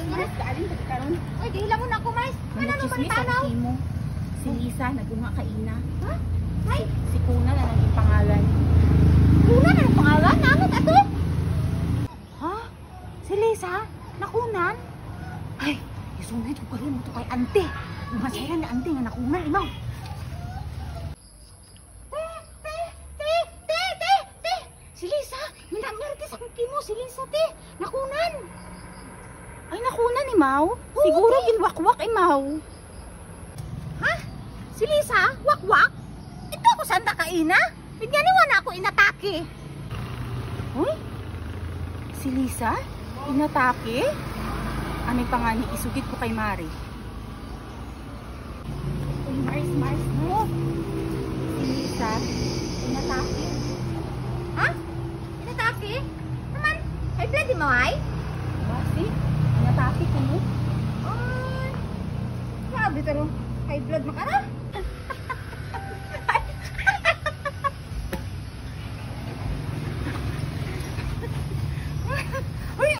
Mars, galing ka karon. Uy, dihila mo na ako, Mars. Ano naman Chismis tanaw? ang mo. Si Lisa, nag-unga kaina. Ha? Ay, Si Kuna na naging pangalan. Kuna na ang pangalan. Namit ato. Ha? Si Lisa? Nakunan? Ay, isunod ko pa rin mo ito kay ante. Masaya na ante nga nakunan, imaw. Si Lisa, minamerte sa kimo. Si Lisa, te. Nakunan. Ay, nakunan, imaw. Siguro ginwakwak, imaw. Ha? Si Lisa? Wakwak? Ito ako sanda kaina? Pinyaniwan na ako inatake. Uy? Si Lisa? Inatake? Ano pa nga ni isugit ko kay Mari? Uy, Mars, no? Si Lisa, inatake. Ha? Inatake? Naman, ay blood mo ay? Basi, inatake ko mo. Ay, grabe pero high blood makara.